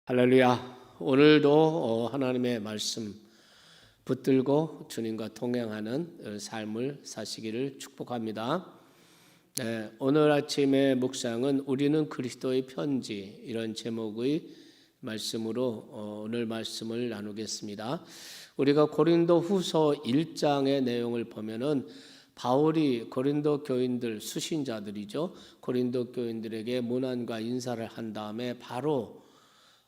할렐루야. 오늘도 하나님의 말씀 붙들고 주님과 동행하는 삶을 사시기를 축복합니다. 네, 오늘 아침의 묵상은 우리는 그리스도의 편지, 이런 제목의 말씀으로 오늘 말씀을 나누겠습니다. 우리가 고린도 후서 1장의 내용을 보면은 바울이 고린도 교인들, 수신자들이죠, 고린도 교인들에게 문안과 인사를 한 다음에 바로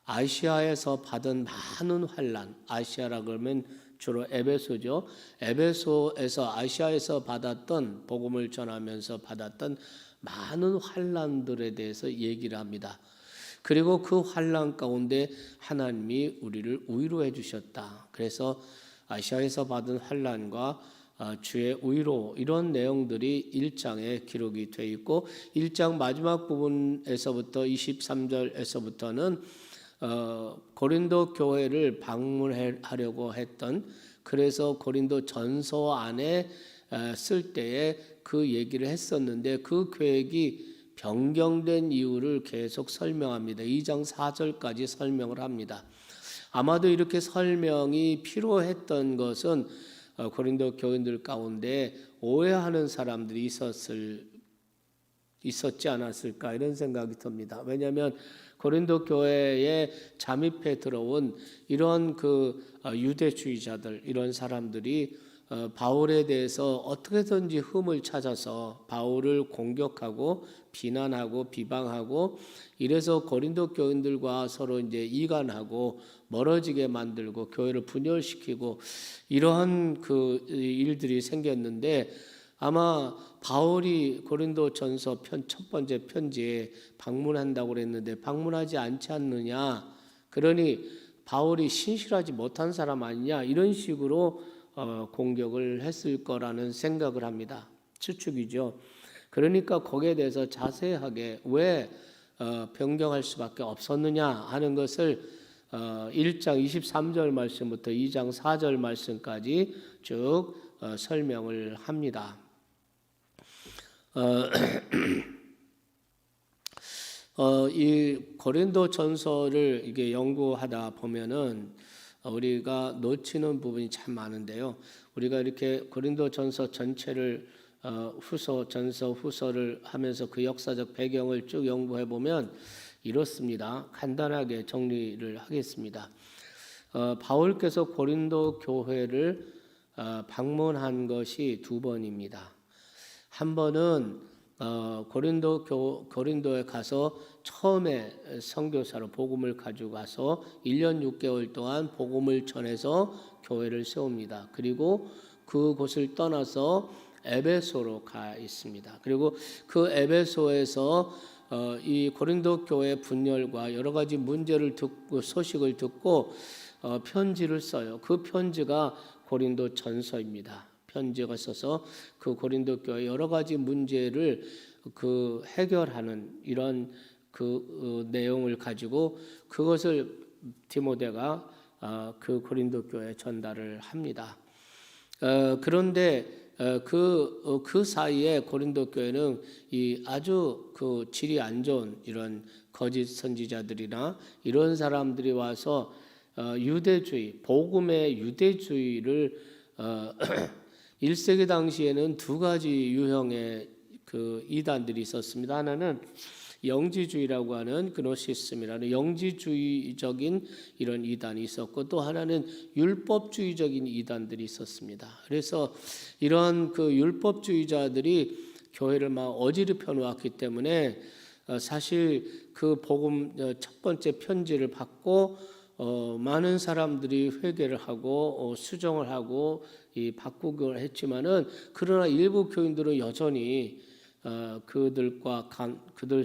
아시아에서 받은 많은 환난, 아시아라 그러면 주로 에베소죠. 에베소에서 아시아에서 받았던, 복음을 전하면서 받았던 많은 환난들에 대해서 얘기를 합니다. 그리고 그 환난 가운데 하나님이 우리를 위로해 주셨다. 그래서 아시아에서 받은 환난과 주의 위로, 이런 내용들이 1장에 기록이 되어 있고, 1장 마지막 부분에서부터 23절에서부터는 고린도 교회를 방문하려고 했던, 그래서 고린도 전서 안에 쓸 때에 그 얘기를 했었는데 그 계획이 변경된 이유를 계속 설명합니다. 2장 4절까지 설명을 합니다. 아마도 이렇게 설명이 필요했던 것은 고린도 교인들 가운데 오해하는 사람들이 있었지 않았을까, 이런 생각이 듭니다. 왜냐하면 고린도 교회에 잠입해 들어온 이런 유대주의자들, 이런 사람들이 바울에 대해서 어떻게든지 흠을 찾아서 바울을 공격하고 비난하고 비방하고, 이래서 고린도 교인들과 서로 이제 이간하고 멀어지게 만들고 교회를 분열시키고, 이러한 일들이 생겼는데, 아마 바울이 고린도 전서 첫 번째 편지에 방문한다고 그랬는데 방문하지 않지 않느냐, 그러니 바울이 신실하지 못한 사람 아니냐, 이런 식으로 공격을 했을 거라는 생각을 합니다. 추측이죠. 그러니까 거기에 대해서 자세하게 왜 변경할 수밖에 없었느냐 하는 것을 1장 23절 말씀부터 2장 4절 말씀까지 쭉 설명을 합니다. 이 고린도 전서를 이게 연구하다 보면은 우리가 놓치는 부분이 참 많은데요. 우리가 이렇게 고린도 전서 전체를 전서, 후서를 하면서 그 역사적 배경을 쭉 연구해 보면 이렇습니다. 간단하게 정리를 하겠습니다. 바울께서 고린도 교회를 방문한 것이 두 번입니다. 한 번은 고린도에 가서 처음에 선교사로 복음을 가지고 가서 1년 6개월 동안 복음을 전해서 교회를 세웁니다. 그리고 그곳을 떠나서 에베소로 가 있습니다. 그리고 그 에베소에서 이 고린도 교회 분열과 여러 가지 문제를 듣고, 소식을 듣고 편지를 써요. 그 편지가 고린도 전서입니다. 편지가 써서 그 고린도 교회 여러 가지 문제를 해결하는 이런 내용을 가지고 그것을 디모데가 그 고린도 교회에 전달을 합니다. 그런데 그 사이에 고린도 교회는 이 아주 질이 안 좋은 이런 거짓 선지자들이나 이런 사람들이 와서 유대주의, 복음의 유대주의를 1세기 당시에는 두 가지 유형의 이단들이 있었습니다. 하나는 영지주의라고 하는 그노시즘이라는 영지주의적인 이런 이단이 있었고, 또 하나는 율법주의적인 이단들이 있었습니다. 그래서 이런 율법주의자들이 교회를 막 어지럽혀 놓았기 때문에 사실 그 복음 첫 번째 편지를 받고 많은 사람들이 회개를 하고 수정을 하고 바꾸기를 했지만은, 그러나 일부 교인들은 여전히 그들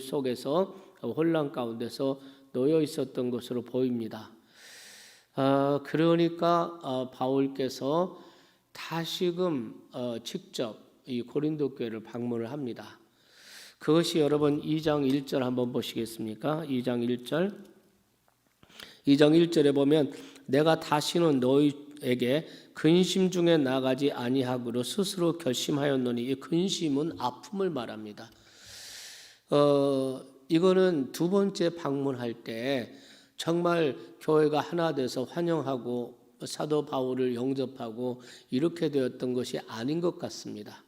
속에서 혼란 가운데서 놓여 있었던 것으로 보입니다. 그러니까 바울께서 다시금 직접 이 고린도 교회를 방문을 합니다. 그것이 여러분 2장 1절 한번 보시겠습니까? 2장 1절. 2장 1절에 보면 내가 다시는 너희에게 근심 중에 나가지 아니하기로 스스로 결심하였노니, 이 근심은 아픔을 말합니다. 이거는 두 번째 방문할 때 정말 교회가 하나 돼서 환영하고 사도 바울을 영접하고 이렇게 되었던 것이 아닌 것 같습니다.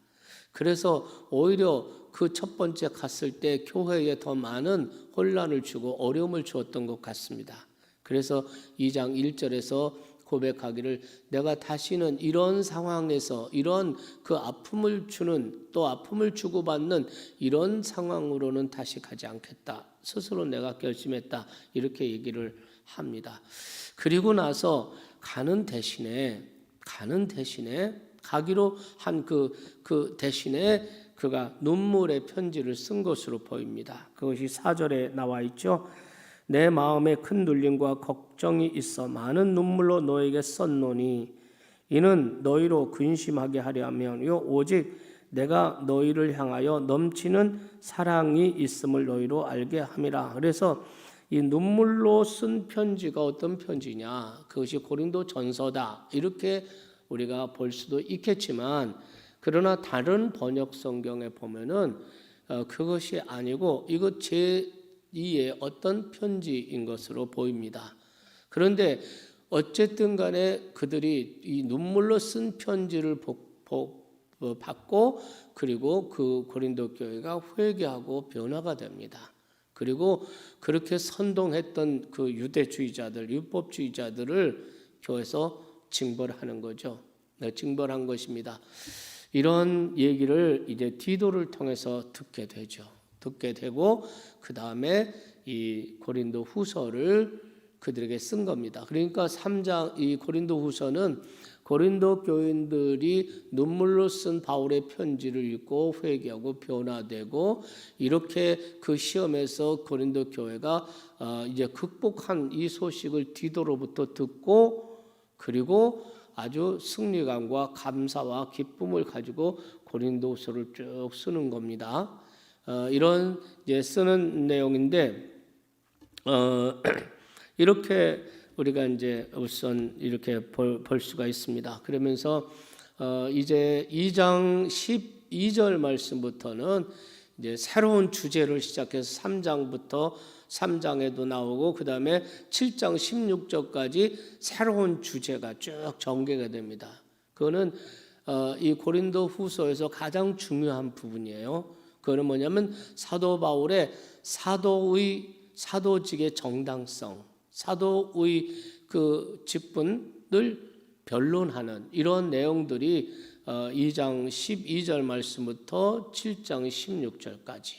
그래서 오히려 그 첫 번째 갔을 때 교회에 더 많은 혼란을 주고 어려움을 주었던 것 같습니다. 그래서 2장 1절에서 고백하기를 내가 다시는 이런 상황에서 이런 그 아픔을 주는 또 아픔을 주고받는 이런 상황으로는 다시 가지 않겠다. 스스로 내가 결심했다. 이렇게 얘기를 합니다. 그리고 나서 가는 대신에 가기로 한 그 대신에 그가 눈물의 편지를 쓴 것으로 보입니다. 그것이 4절에 나와 있죠. 내 마음에 큰 눌림과 걱정이 있어 많은 눈물로 너에게 썼노니 이는 너희로 근심하게 하려 함이요 오직 내가 너희를 향하여 넘치는 사랑이 있음을 너희로 알게 함이라. 그래서 이 눈물로 쓴 편지가 어떤 편지냐? 그것이 고린도 전서다. 이렇게 우리가 볼 수도 있겠지만 그러나 다른 번역 성경에 보면은 그것이 아니고 이것 제2의 어떤 편지인 것으로 보입니다. 그런데 어쨌든 간에 그들이 이 눈물로 쓴 편지를 받고 그리고 그 고린도 교회가 회개하고 변화가 됩니다. 그리고 그렇게 선동했던 그 유대주의자들, 율법주의자들을 교회에서 징벌하는 거죠. 징벌한 것입니다. 이런 얘기를 이제 디도를 통해서 듣게 되죠. 듣게 되고 그 다음에 이 고린도 후서를 그들에게 쓴 겁니다. 그러니까 3장 이 고린도 후서는 고린도 교인들이 눈물로 쓴 바울의 편지를 읽고 회개하고 변화되고 이렇게 그 시험에서 고린도 교회가 이제 극복한 이 소식을 디도로부터 듣고 그리고 아주 승리감과 감사와 기쁨을 가지고 고린도후서를 쭉 쓰는 겁니다. 이런 이제 쓰는 내용인데 이렇게 우리가 이제 우선 이렇게 볼 수가 있습니다. 그러면서 이제 2장 12절 말씀부터는 이제 새로운 주제를 시작해서 3장에도 나오고 그 다음에 7장 16절까지 새로운 주제가 쭉 전개가 됩니다. 그거는 이 고린도 후서에서 가장 중요한 부분이에요. 그거는 뭐냐면 사도 바울의 사도직의 정당성, 사도의 그 직분을 변론하는 이런 내용들이 2장 12절 말씀부터 7장 16절까지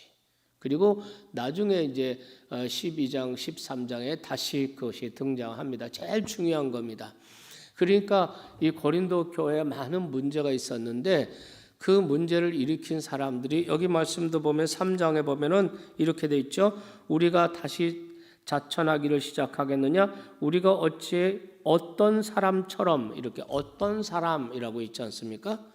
그리고 나중에 이제 12장 13장에 다시 그것이 등장합니다. 제일 중요한 겁니다. 그러니까 이 고린도 교회에 많은 문제가 있었는데 그 문제를 일으킨 사람들이 여기 말씀도 보면 3장에 보면은 이렇게 돼 있죠. 우리가 다시 자천하기를 시작하겠느냐? 우리가 어찌 어떤 사람처럼 이렇게 어떤 사람이라고 있지 않습니까?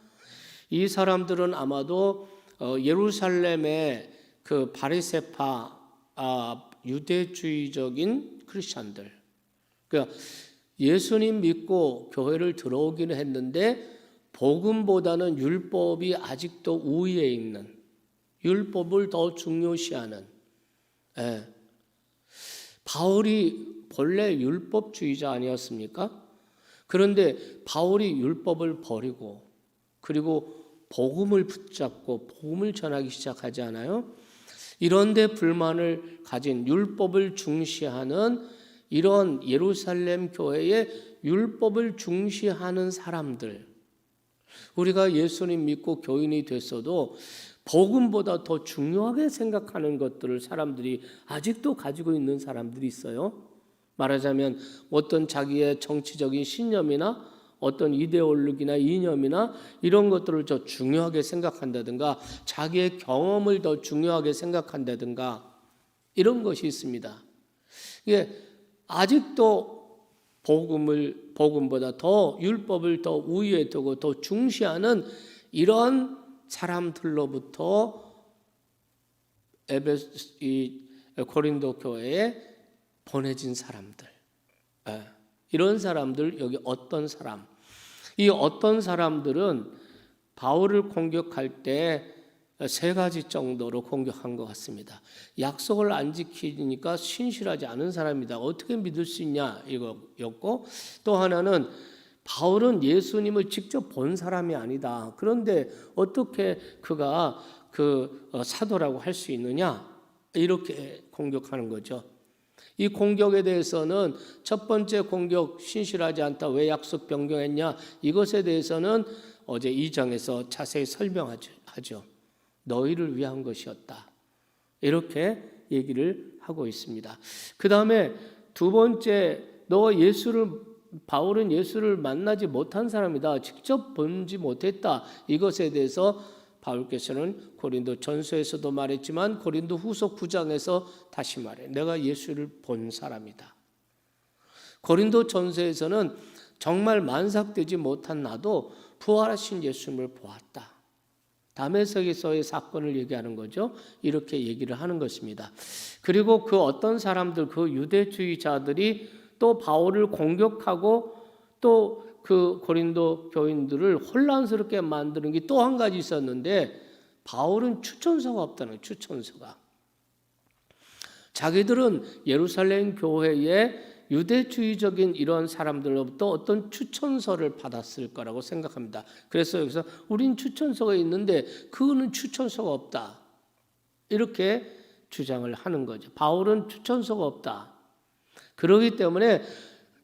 이 사람들은 아마도 예루살렘의 그 바리새파 유대주의적인 크리스천들, 그러니까 예수님 믿고 교회를 들어오기는 했는데 복음보다는 율법이 아직도 우위에 있는 율법을 더 중요시하는 바울이 본래 율법주의자 아니었습니까? 그런데 바울이 율법을 버리고 그리고 복음을 붙잡고 복음을 전하기 시작하지 않아요? 이런데 불만을 가진 율법을 중시하는 이런 예루살렘 교회의 율법을 중시하는 사람들, 우리가 예수님 믿고 교인이 됐어도 복음보다 더 중요하게 생각하는 것들을 사람들이 아직도 가지고 있는 사람들이 있어요. 말하자면 어떤 자기의 정치적인 신념이나 어떤 이데올로기나 이념이나 이런 것들을 더 중요하게 생각한다든가 자기의 경험을 더 중요하게 생각한다든가 이런 것이 있습니다. 이게 아직도 복음보다 더 율법을 더 우위에 두고 더 중시하는 이런 사람들로부터 이 고린도 교회에 보내진 사람들, 이런 사람들, 여기 어떤 사람, 이 어떤 사람들은 바울을 공격할 때 세 가지 정도로 공격한 것 같습니다. 약속을 안 지키니까 신실하지 않은 사람이다. 어떻게 믿을 수 있냐 이거였고, 또 하나는 바울은 예수님을 직접 본 사람이 아니다. 그런데 어떻게 그가 사도라고 할 수 있느냐? 이렇게 공격하는 거죠. 이 공격에 대해서는 첫 번째 공격, 신실하지 않다. 왜 약속 변경했냐? 이것에 대해서는 어제 2장에서 자세히 설명하죠. 너희를 위한 것이었다. 이렇게 얘기를 하고 있습니다. 그 다음에 두 번째, 바울은 예수를 만나지 못한 사람이다. 직접 본지 못했다. 이것에 대해서 바울께서는 고린도 전서에서도 말했지만 고린도 후서 9장에서 다시 말해. 내가 예수를 본 사람이다. 고린도 전서에서는 정말 만삭되지 못한 나도 부활하신 예수님을 보았다. 다메섹에서의 사건을 얘기하는 거죠. 이렇게 얘기를 하는 것입니다. 그리고 그 어떤 사람들, 그 유대주의자들이 또 바울을 공격하고 또 그 고린도 교인들을 혼란스럽게 만드는 게 또 한 가지 있었는데, 바울은 추천서가 없다는 거예요. 추천서가. 자기들은 예루살렘 교회에 유대주의적인 이런 사람들로부터 어떤 추천서를 받았을 거라고 생각합니다. 그래서 여기서 우린 추천서가 있는데 그거는 추천서가 없다. 이렇게 주장을 하는 거죠. 바울은 추천서가 없다. 그렇기 때문에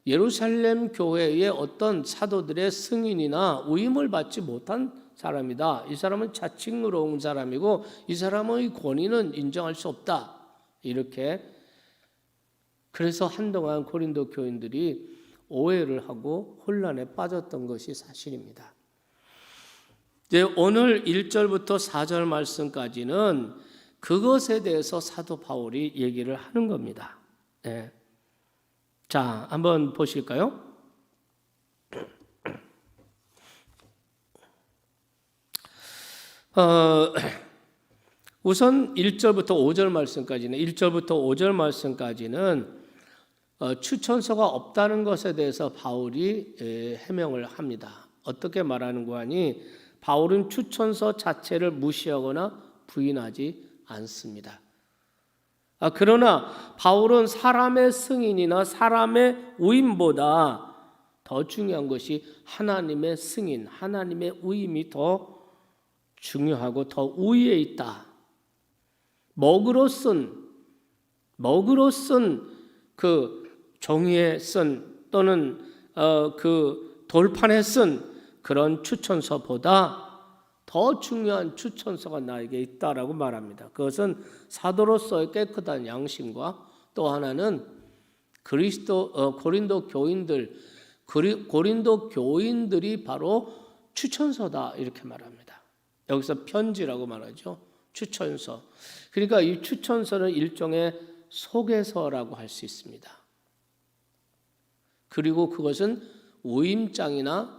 예루살렘 교회의 어떤 사도들의 승인이나 위임을 받지 못한 사람이다. 이 사람은 자칭으로 온 사람이고 이 사람의 권위는 인정할 수 없다. 이렇게. 그래서 한동안 고린도 교인들이 오해를 하고 혼란에 빠졌던 것이 사실입니다. 이제 오늘 1절부터 4절 말씀까지는 그것에 대해서 사도 바울이 얘기를 하는 겁니다. 네. 자, 한번 보실까요? 우선 1절부터 5절 말씀까지는 1절부터 5절 말씀까지는 추천서가 없다는 것에 대해서 바울이 해명을 합니다. 어떻게 말하는 거 하니 바울은 추천서 자체를 무시하거나 부인하지 않습니다. 그러나 바울은 사람의 승인이나 사람의 위임보다 더 중요한 것이 하나님의 승인, 하나님의 위임이 더 중요하고 더 우위에 있다. 먹으로 쓴 그 종이에 쓴 또는 그 돌판에 쓴 그런 추천서보다 더 중요한 추천서가 나에게 있다라고 말합니다. 그것은 사도로서의 깨끗한 양심과 또 하나는 고린도 교인들이 바로 추천서다 이렇게 말합니다. 여기서 편지라고 말하죠. 추천서. 그러니까 이 추천서는 일종의 소개서라고 할 수 있습니다. 그리고 그것은 위임장이나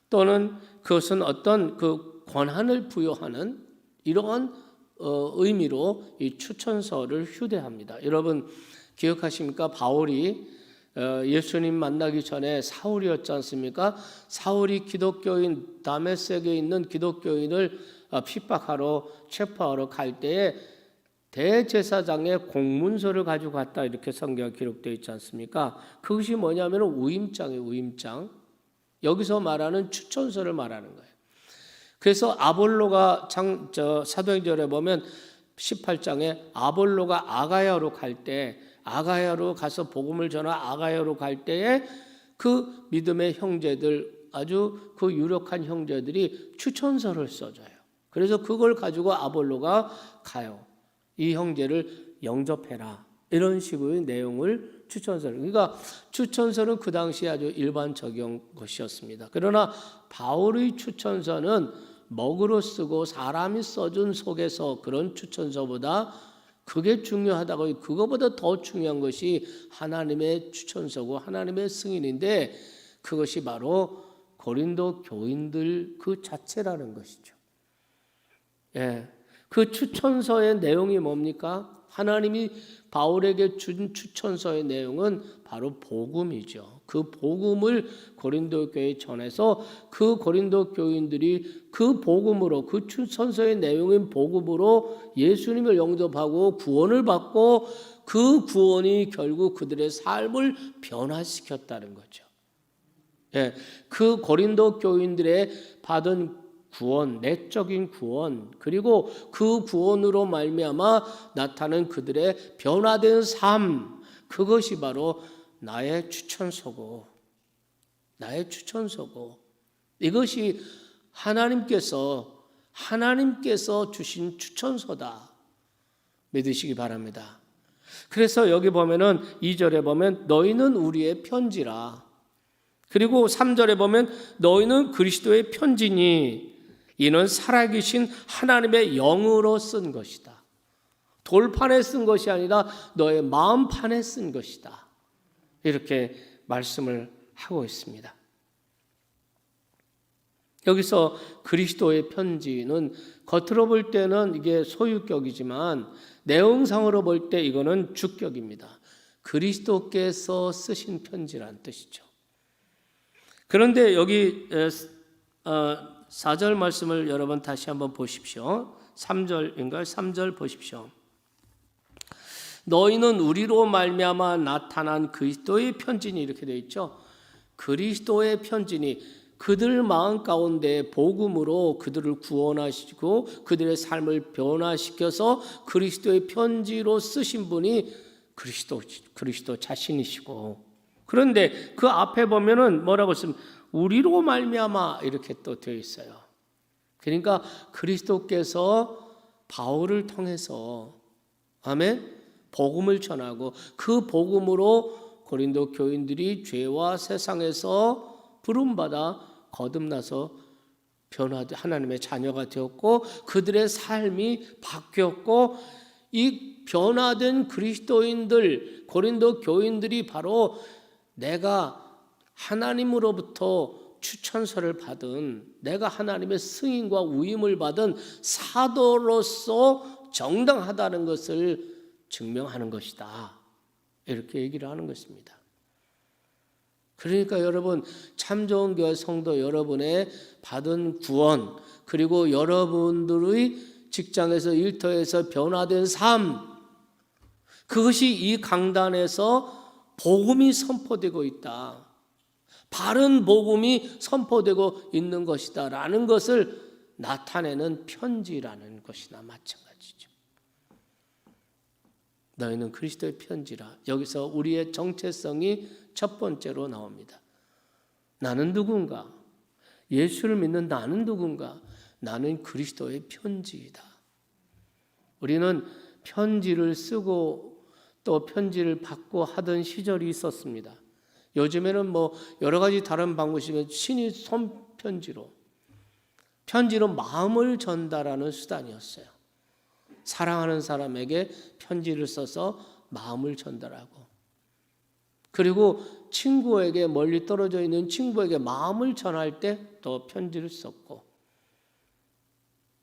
또는 그것은 어떤 그 권한을 부여하는 이러한 의미로 이 추천서를 휴대합니다. 여러분 기억하십니까? 바울이 예수님 만나기 전에 사울이었지 않습니까? 사울이 기독교인 다메섹에 있는 기독교인을 핍박하러 체포하러 갈 때에 대제사장의 공문서를 가지고 갔다 이렇게 성경에 기록되어 있지 않습니까? 그것이 뭐냐면 위임장이에요. 위임장. 여기서 말하는 추천서를 말하는 거예요. 그래서 아볼로가 사도행전에 보면 18장에 아볼로가 아가야로 갈 때 아가야로 가서 복음을 전하 아가야로 갈 때에 그 믿음의 형제들 아주 그 유력한 형제들이 추천서를 써줘요. 그래서 그걸 가지고 아볼로가 가요. 이 형제를 영접해라. 이런 식의 내용을 추천서를. 그러니까 추천서는 그 당시에 아주 일반적인 것이었습니다. 그러나 바울의 추천서는 먹으로 쓰고 사람이 써준 속에서 그런 추천서보다 그게 중요하다고, 그거보다 더 중요한 것이 하나님의 추천서고 하나님의 승인인데 그것이 바로 고린도 교인들 그 자체라는 것이죠. 예, 그 추천서의 내용이 뭡니까? 하나님이 바울에게 준 추천서의 내용은 바로 복음이죠. 그 복음을 고린도 교회에 전해서 그 고린도 교인들이 그 복음으로, 그 추천서의 내용인 복음으로 예수님을 영접하고 구원을 받고 그 구원이 결국 그들의 삶을 변화시켰다는 거죠. 예, 그 고린도 교인들의 받은 구원, 내적인 구원, 그리고 그 구원으로 말미암아 나타나는 그들의 변화된 삶, 그것이 바로 나의 추천서고, 나의 추천서고, 이것이 하나님께서 주신 추천서다 믿으시기 바랍니다. 그래서 여기 보면은 2절에 보면 너희는 우리의 편지라, 그리고 3절에 보면 너희는 그리스도의 편지니 이는 살아계신 하나님의 영으로 쓴 것이다. 돌판에 쓴 것이 아니라 너의 마음판에 쓴 것이다. 이렇게 말씀을 하고 있습니다. 여기서 그리스도의 편지는 겉으로 볼 때는 이게 소유격이지만 내용상으로 볼 때 이거는 주격입니다. 그리스도께서 쓰신 편지란 뜻이죠. 그런데 여기 4절 말씀을 여러분 다시 한번 보십시오. 3절인가요? 3절 보십시오. 너희는 우리로 말미암아 나타난 그리스도의 편지니, 이렇게 되어 있죠. 그리스도의 편지니, 그들 마음 가운데 복음으로 그들을 구원하시고 그들의 삶을 변화시켜서 그리스도의 편지로 쓰신 분이 그리스도 자신이시고, 그런데 그 앞에 보면은 뭐라고 쓰면 우리로 말미암아 이렇게 또 되어 있어요. 그러니까 그리스도께서 바울을 통해서 아멘 복음을 전하고 그 복음으로 고린도 교인들이 죄와 세상에서 부름받아 거듭나서 하나님의 자녀가 되었고 그들의 삶이 바뀌었고, 이 변화된 그리스도인들, 고린도 교인들이 바로 내가 하나님으로부터 추천서를 받은, 내가 하나님의 승인과 위임을 받은 사도로서 정당하다는 것을 증명하는 것이다. 이렇게 얘기를 하는 것입니다. 그러니까 여러분, 참 좋은 교회 성도 여러분의 받은 구원, 그리고 여러분들의 직장에서 일터에서 변화된 삶, 그것이 이 강단에서 복음이 선포되고 있다, 바른 복음이 선포되고 있는 것이다 라는 것을 나타내는 편지라는 것이나 마찬가지죠. 너희는 그리스도의 편지라. 여기서 우리의 정체성이 첫 번째로 나옵니다. 나는 누군가? 예수를 믿는 나는 누군가? 나는 그리스도의 편지이다. 우리는 편지를 쓰고 또 편지를 받고 하던 시절이 있었습니다. 요즘에는 뭐 여러 가지 다른 방법이지만 신이 손편지로, 편지로 마음을 전달하는 수단이었어요. 사랑하는 사람에게 편지를 써서 마음을 전달하고, 그리고 친구에게, 멀리 떨어져 있는 친구에게 마음을 전할 때 또 편지를 썼고,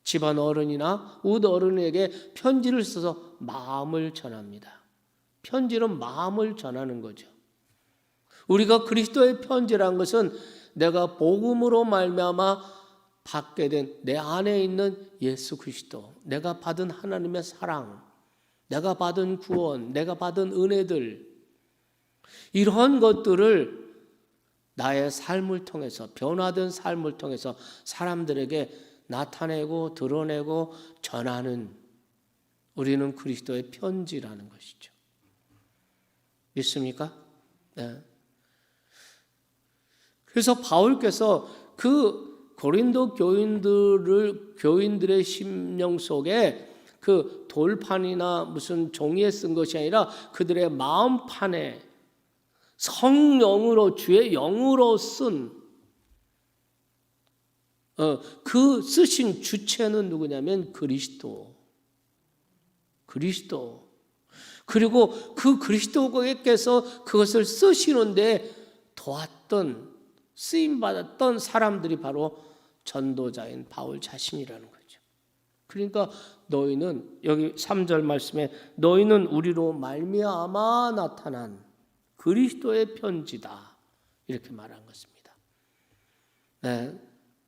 집안 어른이나 우리 어른에게 편지를 써서 마음을 전합니다. 편지는 마음을 전하는 거죠. 우리가 그리스도의 편지라는 것은 내가 복음으로 말미암아 받게 된 내 안에 있는 예수 그리스도, 내가 받은 하나님의 사랑, 내가 받은 구원, 내가 받은 은혜들, 이러한 것들을 나의 삶을 통해서, 변화된 삶을 통해서 사람들에게 나타내고 드러내고 전하는, 우리는 그리스도의 편지라는 것이죠. 믿습니까? 네. 그래서 바울께서 그 고린도 교인들의 심령 속에 그 돌판이나 무슨 종이에 쓴 것이 아니라 그들의 마음판에 성령으로, 주의 영으로 쓴 그 쓰신 주체는 누구냐면 그리스도. 그리고 그 그리스도께서 그것을 쓰시는데 도왔던, 쓰임받았던 사람들이 바로 전도자인 바울 자신이라는 거죠. 그러니까 너희는 여기 3절 말씀에 너희는 우리로 말미암아 나타난 그리스도의 편지다 이렇게 말한 것입니다. 네,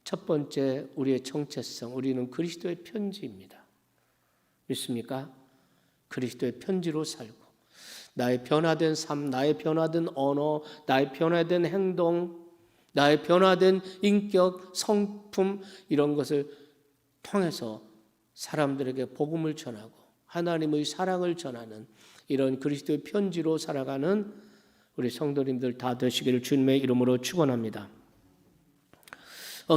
첫 번째 우리의 정체성, 우리는 그리스도의 편지입니다. 믿습니까? 그리스도의 편지로 살고 나의 변화된 삶, 나의 변화된 언어, 나의 변화된 행동, 나의 변화된 인격, 성품 이런 것을 통해서 사람들에게 복음을 전하고 하나님의 사랑을 전하는 이런 그리스도의 편지로 살아가는 우리 성도님들 다 되시기를 주님의 이름으로 축원합니다.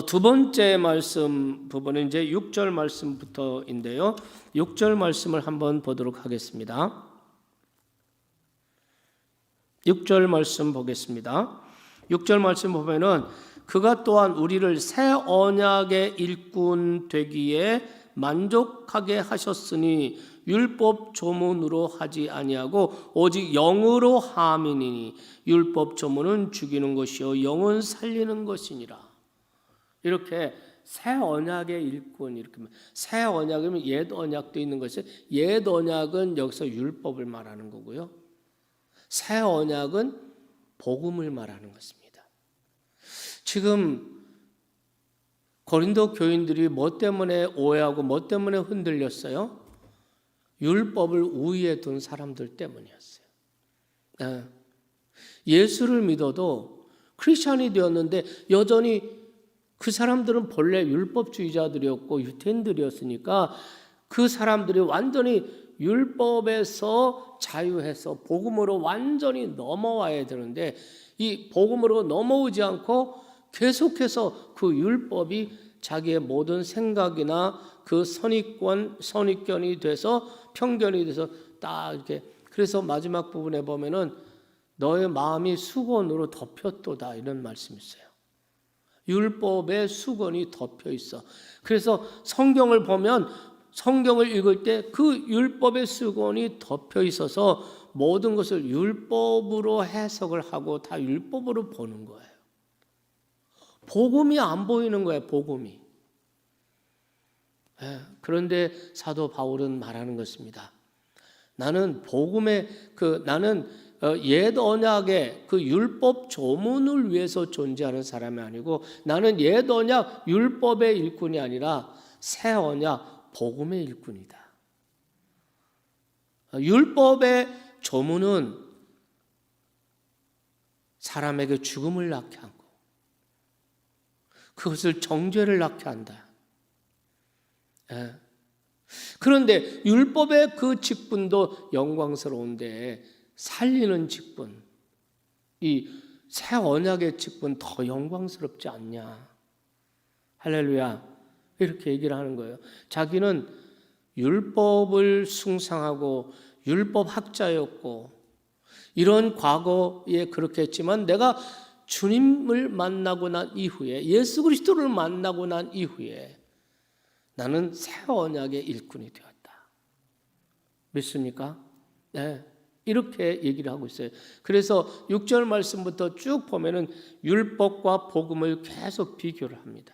두 번째 말씀 부분은 이제 6절 말씀부터인데요. 6절 말씀을 한번 보도록 하겠습니다. 6절 말씀 보겠습니다. 6절 말씀 보면은 그가 또한 우리를 새 언약의 일꾼 되기에 만족하게 하셨으니 율법 조문으로 하지 아니하고 오직 영으로 함이니 율법 조문은 죽이는 것이요 영은 살리는 것이니라. 이렇게 새 언약의 일꾼 이렇게 새 언약이면 옛 언약도 있는 것이 옛 언약은 여기서 율법을 말하는 거고요. 새 언약은 복음을 말하는 것입니다. 지금 고린도 교인들이 뭐 때문에 오해하고 뭐 때문에 흔들렸어요? 율법을 우위에 둔 사람들 때문이었어요. 예수를 믿어도 크리스찬이 되었는데 여전히 그 사람들은 본래 율법주의자들이었고 유태인들이었으니까 그 사람들이 완전히 율법에서 자유해서 복음으로 완전히 넘어와야 되는데 이 복음으로 넘어오지 않고 계속해서 그 율법이 자기의 모든 생각이나 그 선입견이 돼서 편견이 돼서 딱 이렇게 그래서 마지막 부분에 보면은 너의 마음이 수건으로 덮였도다 이런 말씀이 있어요. 율법의 수건이 덮여 있어. 그래서 성경을 보면 성경을 읽을 때 그 율법의 수건이 덮여 있어서 모든 것을 율법으로 해석을 하고 다 율법으로 보는 거예요. 복음이 안 보이는 거예요. 복음이. 그런데 사도 바울은 말하는 것입니다. 나는 복음의 나는 옛 언약의 그 율법 조문을 위해서 존재하는 사람이 아니고 나는 옛 언약 율법의 일꾼이 아니라 새 언약 복음의 일꾼이다. 율법의 조문은 사람에게 죽음을 낳게 하고 그것을 정죄를 낳게 한다. 그런데 율법의 그 직분도 영광스러운데 살리는 직분, 이 새 언약의 직분 더 영광스럽지 않냐? 할렐루야. 이렇게 얘기를 하는 거예요. 자기는 율법을 숭상하고 율법 학자였고 이런 과거에 그렇게 했지만 내가 주님을 만나고 난 이후에 예수 그리스도를 만나고 난 이후에 나는 새 언약의 일꾼이 되었다. 믿습니까? 네. 이렇게 얘기를 하고 있어요. 그래서 6절 말씀부터 쭉 보면은 율법과 복음을 계속 비교를 합니다.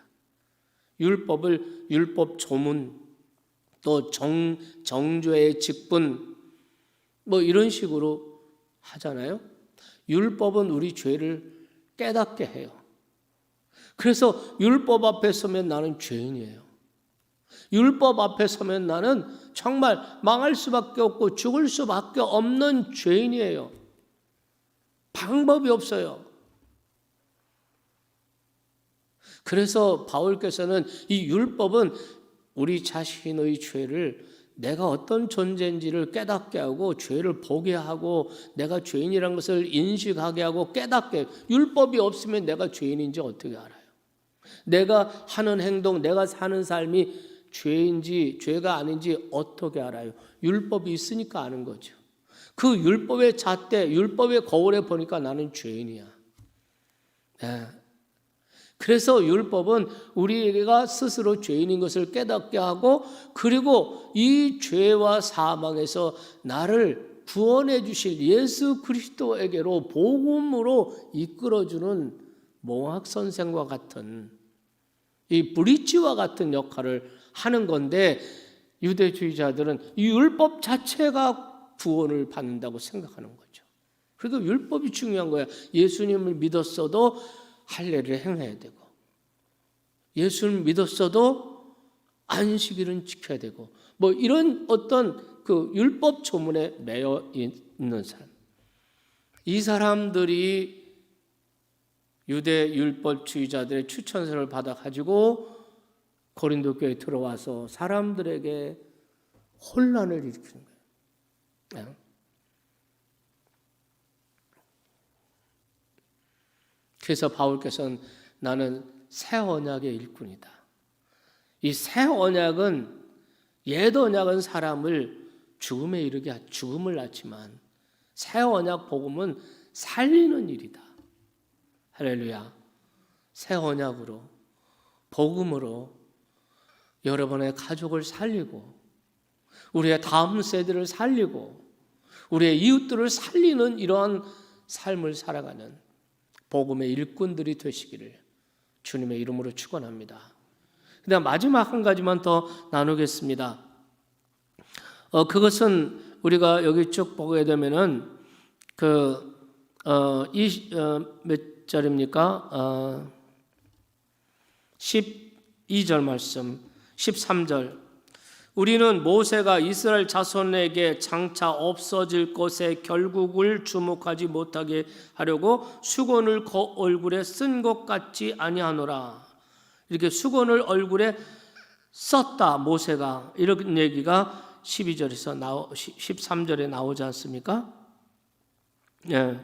율법을 율법 조문 또 정죄의 직분 뭐 이런 식으로 하잖아요. 율법은 우리 죄를 깨닫게 해요. 그래서 율법 앞에 서면 나는 죄인이에요. 율법 앞에 서면 나는 정말 망할 수밖에 없고 죽을 수밖에 없는 죄인이에요. 방법이 없어요. 그래서 바울께서는 이 율법은 우리 자신의 죄를 내가 어떤 존재인지를 깨닫게 하고 죄를 보게 하고 내가 죄인이라는 것을 인식하게 하고 깨닫게 율법이 없으면 내가 죄인인지 어떻게 알아요? 내가 하는 행동, 내가 사는 삶이 죄인지 죄가 아닌지 어떻게 알아요? 율법이 있으니까 아는 거죠. 그 율법의 잣대, 율법의 거울에 보니까 나는 죄인이야. 그래서 율법은 우리가 스스로 죄인인 것을 깨닫게 하고 그리고 이 죄와 사망에서 나를 구원해 주실 예수 그리스도에게로 복음으로 이끌어주는 몽학 선생과 같은 이 브릿지와 같은 역할을 하는 건데 유대주의자들은 이 율법 자체가 구원을 받는다고 생각하는 거죠. 그래도 율법이 중요한 거야. 예수님을 믿었어도 할례를 행해야 되고, 예수를 믿었어도 안식일은 지켜야 되고, 뭐 이런 어떤 그 율법 조문에 매여 있는 사람, 이 사람들이 유대 율법주의자들의 추천서를 받아가지고 고린도 교회에 들어와서 사람들에게 혼란을 일으키는 거예요. 그래서 바울께서는 나는 새 언약의 일꾼이다. 이 새 언약은, 옛 언약은 사람을 죽음에 이르게 죽음을 낳지만 새 언약 복음은 살리는 일이다. 할렐루야. 새 언약으로, 복음으로 여러분의 가족을 살리고, 우리의 다음 세대를 살리고, 우리의 이웃들을 살리는 이러한 삶을 살아가는 복음의 일꾼들이 되시기를 주님의 이름으로 축원합니다. 그다음 마지막 한 가지만 더 나누겠습니다. 그것은 우리가 여기 쭉 보게 되면은 몇 절입니까? 12절 말씀, 13절. 우리는 모세가 이스라엘 자손에게 장차 없어질 것에 결국을 주목하지 못하게 하려고 수건을 얼굴에 쓴 것 같지 아니하노라. 이렇게 수건을 얼굴에 썼다, 모세가. 이런 얘기가 12절에서 13절에 나오지 않습니까? 예.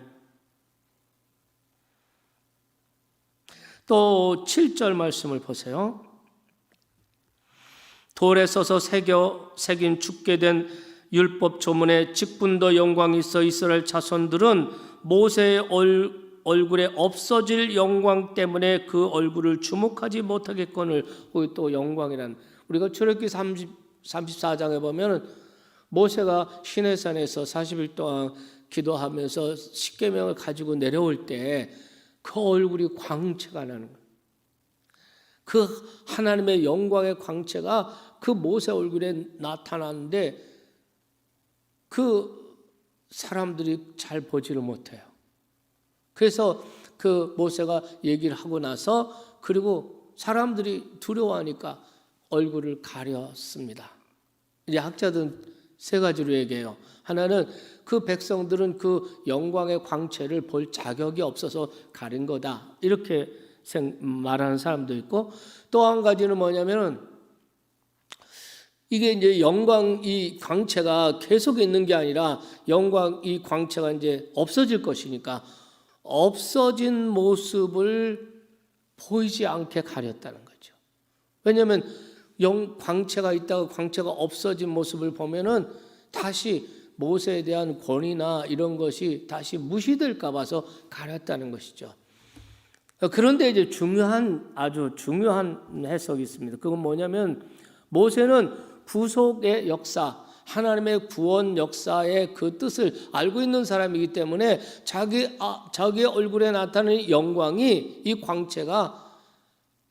또 7절 말씀을 보세요. 돌에 써서 새긴 죽게 된 율법 조문에 직분도 영광이 있어 이스라엘 자손들은 모세의 얼굴에 없어질 영광 때문에 그 얼굴을 주목하지 못하겠거늘. 또 영광이란, 우리가 출애굽기 34장에 보면 모세가 시내산에서 40일 동안 기도하면서 십계명을 가지고 내려올 때 그 얼굴이 광채가 나는 거예요. 그 하나님의 영광의 광채가 그 모세 얼굴에 나타나는데 그 사람들이 잘 보지를 못해요. 그래서 그 모세가 얘기를 하고 나서, 그리고 사람들이 두려워하니까 얼굴을 가렸습니다. 이제 학자들은 세 가지로 얘기해요. 하나는 그 백성들은 그 영광의 광채를 볼 자격이 없어서 가린 거다, 이렇게 말하는 사람도 있고, 또 한 가지는 뭐냐면은 이게 이제 영광, 이 광채가 계속 있는 게 아니라 영광, 이 광채가 이제 없어질 것이니까 없어진 모습을 보이지 않게 가렸다는 거죠. 왜냐하면 광채가 있다가 광채가 없어진 모습을 보면은 다시 모세에 대한 권위나 이런 것이 다시 무시될까 봐서 가렸다는 것이죠. 그런데 이제 아주 중요한 해석이 있습니다. 그건 뭐냐면, 모세는 구속의 역사, 하나님의 구원 역사의 그 뜻을 알고 있는 사람이기 때문에 자기의 얼굴에 나타나는 영광이, 이 광채가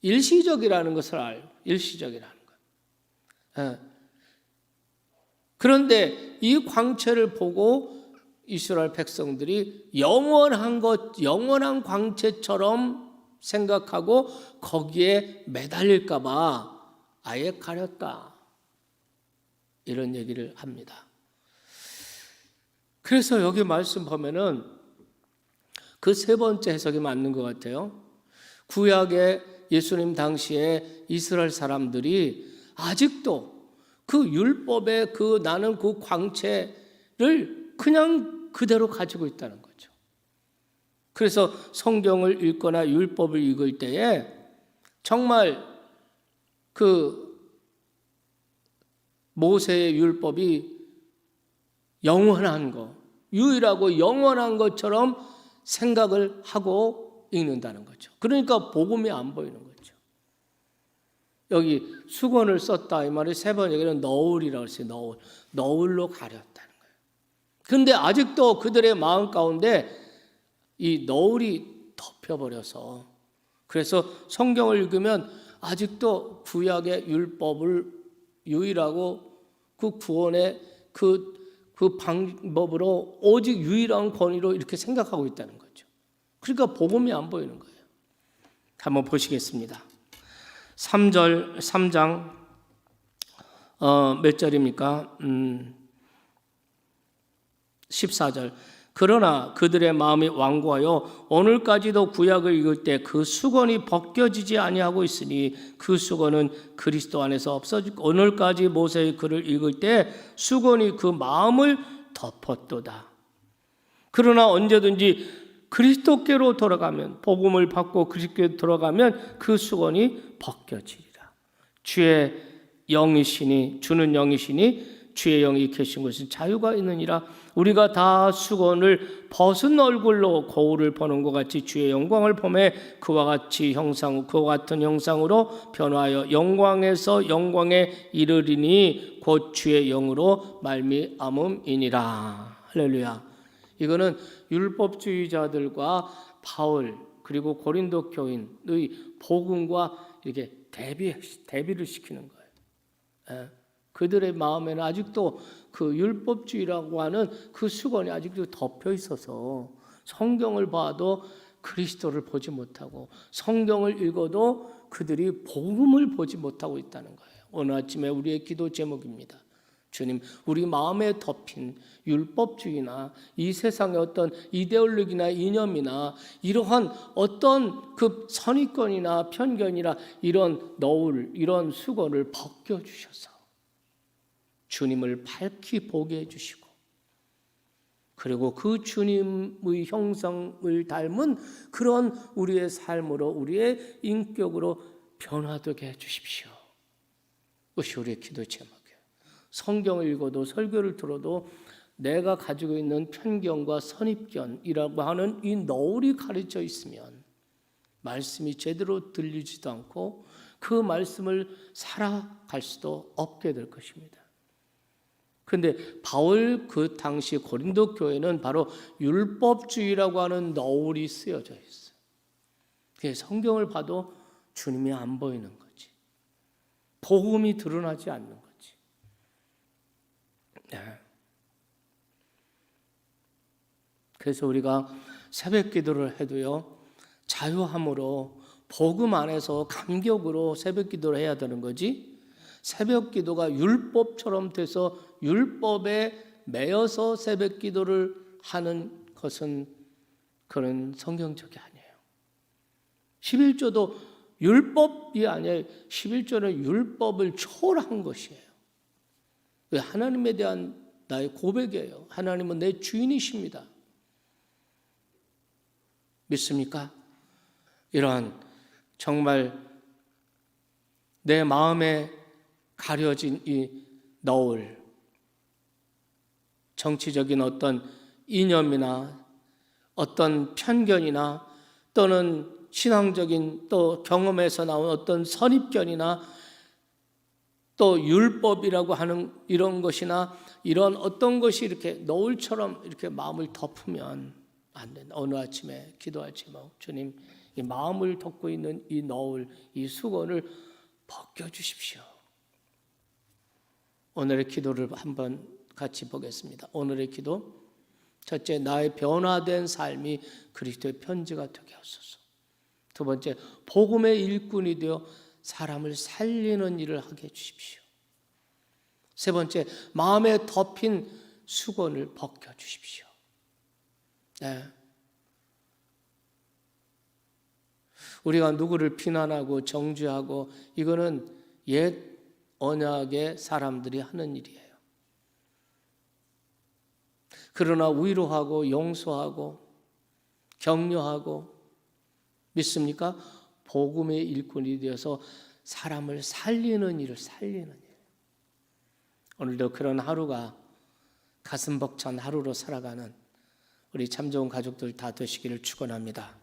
일시적이라는 것을 알고, 일시적이라는 거예요. 그런데 이 광채를 보고 이스라엘 백성들이 영원한 광채처럼 생각하고 거기에 매달릴까 봐 아예 가렸다, 이런 얘기를 합니다. 그래서 여기 말씀 보면은 그 세 번째 해석이 맞는 것 같아요. 구약의 예수님 당시에 이스라엘 사람들이 아직도 그 율법의 나는 그 광채를 그냥 그대로 가지고 있다는 거죠. 그래서 성경을 읽거나 율법을 읽을 때에 정말 그 모세의 율법이 영원한 거, 유일하고 영원한 것처럼 생각을 하고 읽는다는 거죠. 그러니까 복음이 안 보이는 거죠. 여기 수건을 썼다, 이 말이 세 번 얘기는 너울이라고 했어요. 너울로 가렸다는 거예요. 그런데 아직도 그들의 마음 가운데 이 너울이 덮여버려서, 그래서 성경을 읽으면 아직도 구약의 율법을 유일하고 그 구원의 그 방법으로 오직 유일한 권위로 이렇게 생각하고 있다는 거죠. 그러니까 복음이 안 보이는 거예요. 한번 보시겠습니다. 3장 몇 절입니까? 14절. 그러나 그들의 마음이 완고하여 오늘까지도 구약을 읽을 때 그 수건이 벗겨지지 아니하고 있으니 그 수건은 그리스도 안에서 없어지고 오늘까지 모세의 글을 읽을 때 수건이 그 마음을 덮었도다. 그러나 언제든지 그리스도께로 돌아가면, 복음을 받고 그리스도께 돌아가면 그 수건이 벗겨지리라. 주의 영이시니, 주는 영이시니 주의 영이 계신 곳은 자유가 있느니라. 우리가 다 수건을 벗은 얼굴로 거울을 보는 것 같이 주의 영광을 보매 그와 같은 형상으로 변화하여 영광에서 영광에 이르리니 곧 주의 영으로 말미암음이니라. 할렐루야. 이거는 율법주의자들과 바울 그리고 고린도 교인의 복음과 이렇게 대비를 시키는 거예요. 그들의 마음에는 아직도 그 율법주의라고 하는 그 수건이 아직도 덮여 있어서 성경을 봐도 그리스도를 보지 못하고 성경을 읽어도 그들이 복음을 보지 못하고 있다는 거예요. 오늘 아침에 우리의 기도 제목입니다. 주님, 우리 마음에 덮인 율법주의나 이 세상의 어떤 이데올로기나 이념이나 이러한 어떤 그 선입견이나 편견이나 이런 너울, 이런 수건을 벗겨주셔서 주님을 밝히 보게 해주시고 그리고 그 주님의 형상을 닮은 그런 우리의 삶으로 우리의 인격으로 변화되게 해주십시오. 그것이 우리의 기도 제목이에요. 성경을 읽어도 설교를 들어도 내가 가지고 있는 편견과 선입견이라고 하는 이 너울이 가려져 있으면 말씀이 제대로 들리지도 않고 그 말씀을 살아갈 수도 없게 될 것입니다. 그런데 바울 그 당시 고린도 교회는 바로 율법주의라고 하는 너울이 쓰여져 있어요. 그래서 성경을 봐도 주님이 안 보이는 거지. 복음이 드러나지 않는 거지. 그래서 우리가 새벽 기도를 해도요, 자유함으로 복음 안에서 감격으로 새벽 기도를 해야 되는 거지. 새벽 기도가 율법처럼 돼서 율법에 매여서 새벽 기도를 하는 것은 그런 성경적이 아니에요. 11조도 율법이 아니에요. 11조는 율법을 초월한 것이에요. 하나님에 대한 나의 고백이에요. 하나님은 내 주인이십니다. 믿습니까? 이러한 정말 내 마음에 가려진 이 너울, 정치적인 어떤 이념이나 어떤 편견이나 또는 신앙적인 또 경험에서 나온 어떤 선입견이나 또 율법이라고 하는 이런 것이나 이런 어떤 것이 이렇게 너울처럼 이렇게 마음을 덮으면 안 된다. 오늘 아침에 기도할 제목, 주님, 이 마음을 덮고 있는 이 너울, 이 수건을 벗겨주십시오. 오늘의 기도를 한번 같이 보겠습니다. 오늘의 기도, 첫째, 나의 변화된 삶이 그리스도의 편지가 되게 하소서. 두 번째, 복음의 일꾼이 되어 사람을 살리는 일을 하게 해주십시오. 세 번째, 마음에 덮인 수건을 벗겨주십시오. 네. 우리가 누구를 비난하고 정죄하고 이거는 옛 언약의 사람들이 하는 일이에요. 그러나 위로하고 용서하고 격려하고 믿습니까? 복음의 일꾼이 되어서 사람을 살리는 일을 살리는 일. 오늘도 그런 하루가 가슴 벅찬 하루로 살아가는 우리 참 좋은 가족들 다 되시기를 축원합니다.